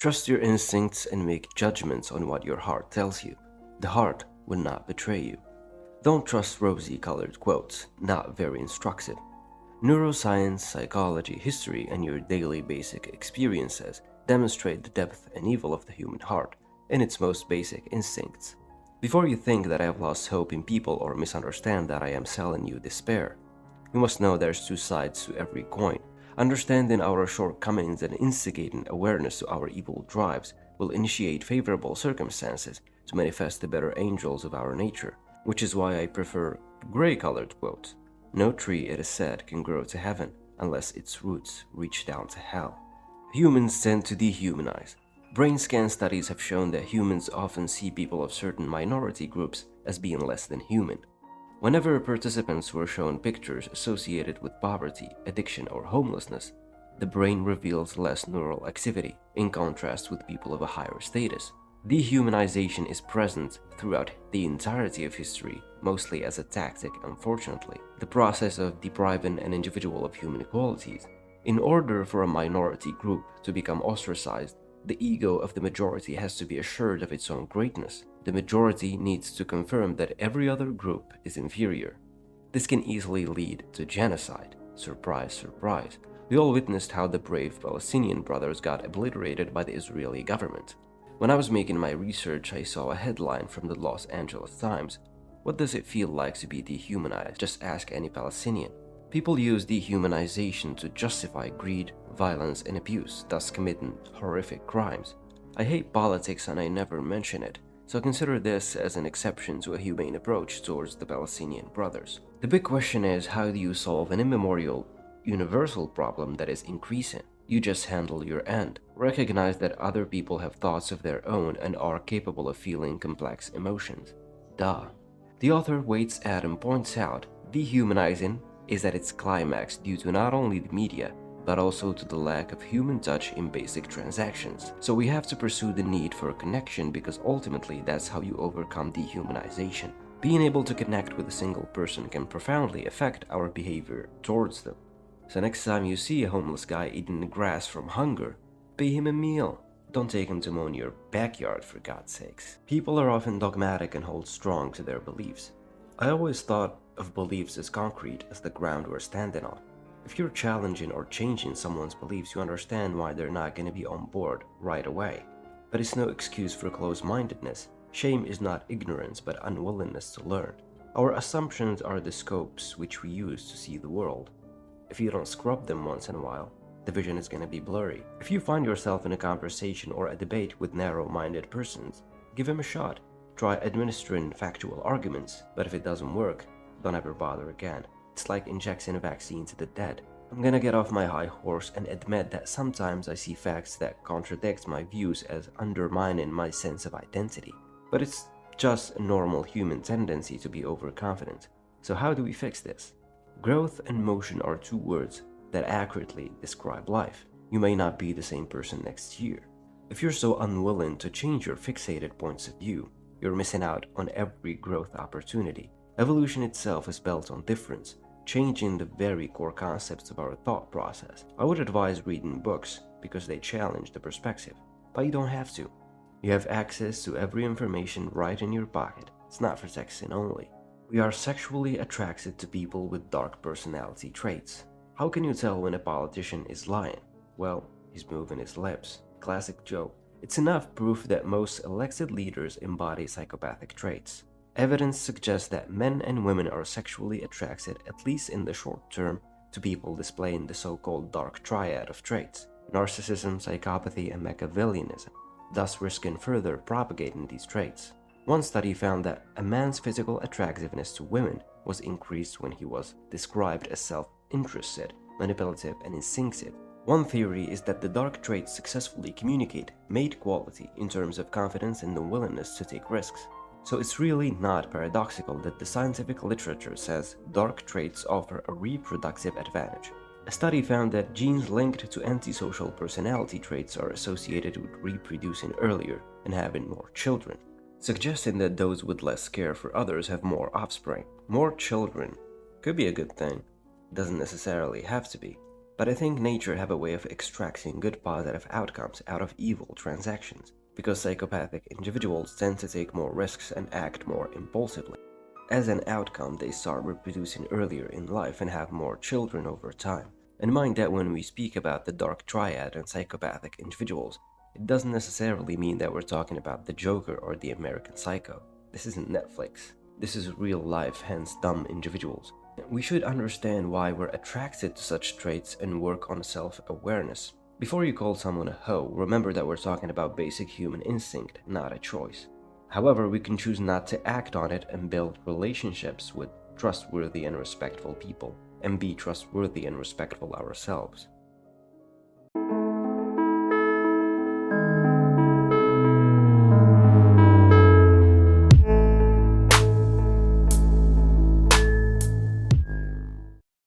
Trust your instincts and make judgments on what your heart tells you. The heart will not betray you. Don't trust rosy-colored quotes, not very instructive. Neuroscience, psychology, history, and your daily basic experiences demonstrate the depth and evil of the human heart in its most basic instincts. Before you think that I have lost hope in people or misunderstand that I am selling you despair, you must know there's two sides to every coin. Understanding our shortcomings and instigating awareness to our evil drives will initiate favorable circumstances to manifest the better angels of our nature, which is why I prefer gray-colored quotes. No tree, it is said, can grow to heaven unless its roots reach down to hell. Humans tend to dehumanize. Brain scan studies have shown that humans often see people of certain minority groups as being less than human. Whenever participants were shown pictures associated with poverty, addiction, or homelessness, the brain reveals less neural activity, in contrast with people of a higher status. Dehumanization is present throughout the entirety of history, mostly as a tactic, unfortunately. The process of depriving an individual of human qualities. In order for a minority group to become ostracized, the ego of the majority has to be assured of its own greatness. The majority needs to confirm that every other group is inferior. This can easily lead to genocide. Surprise, surprise. We all witnessed how the brave Palestinian brothers got obliterated by the Israeli government. When I was making my research, I saw a headline from the Los Angeles Times. What does it feel like to be dehumanized? Just ask any Palestinian. People use dehumanization to justify greed, violence, and abuse, thus committing horrific crimes. I hate politics and I never mention it, so consider this as an exception to a humane approach towards the Palestinian brothers. The big question is, how do you solve an immemorial, universal problem that is increasing? You just handle your end. Recognize that other people have thoughts of their own and are capable of feeling complex emotions. Duh. The author Waits Adam points out, dehumanizing is at its climax due to not only the media, but also to the lack of human touch in basic transactions. So we have to pursue the need for a connection because ultimately that's how you overcome dehumanization. Being able to connect with a single person can profoundly affect our behavior towards them. So next time you see a homeless guy eating the grass from hunger, pay him a meal. Don't take him to mow in your backyard, for God's sakes. People are often dogmatic and hold strong to their beliefs. I always thought of beliefs as concrete, as the ground we're standing on. If you're challenging or changing someone's beliefs, you understand why they're not going to be on board right away. But it's no excuse for close-mindedness. Shame is not ignorance, but unwillingness to learn. Our assumptions are the scopes which we use to see the world. If you don't scrub them once in a while, the vision is going to be blurry. If you find yourself in a conversation or a debate with narrow-minded persons, give them a shot. Try administering factual arguments, but if it doesn't work, don't ever bother again. It's like injecting a vaccine to the dead. I'm gonna get off my high horse and admit that sometimes I see facts that contradict my views as undermining my sense of identity. But it's just a normal human tendency to be overconfident. So how do we fix this? Growth and motion are two words that accurately describe life. You may not be the same person next year. If you're so unwilling to change your fixated points of view, you're missing out on every growth opportunity. Evolution itself is built on difference, changing the very core concepts of our thought process. I would advise reading books because they challenge the perspective, but you don't have to. You have access to every information right in your pocket. It's not for texting only. We are sexually attracted to people with dark personality traits. How can you tell when a politician is lying? Well, he's moving his lips. Classic joke. It's enough proof that most elected leaders embody psychopathic traits. Evidence suggests that men and women are sexually attracted, at least in the short term, to people displaying the so-called dark triad of traits: narcissism, psychopathy, and Machiavellianism, thus risking further propagating these traits. One study found that a man's physical attractiveness to women was increased when he was described as self-interested, manipulative, and instinctive. One theory is that the dark traits successfully communicate mate quality in terms of confidence and the willingness to take risks. So it's really not paradoxical that the scientific literature says dark traits offer a reproductive advantage. A study found that genes linked to antisocial personality traits are associated with reproducing earlier and having more children, suggesting that those with less care for others have more offspring. More children could be a good thing, doesn't necessarily have to be. But I think nature have a way of extracting good positive outcomes out of evil transactions, because psychopathic individuals tend to take more risks and act more impulsively. As an outcome, they start reproducing earlier in life and have more children over time. And mind that when we speak about the dark triad and psychopathic individuals, it doesn't necessarily mean that we're talking about the Joker or the American Psycho. This isn't Netflix. This is real life, hence dumb individuals. We should understand why we're attracted to such traits and work on self-awareness. Before you call someone a hoe, remember that we're talking about basic human instinct, not a choice. However, we can choose not to act on it and build relationships with trustworthy and respectful people, and be trustworthy and respectful ourselves.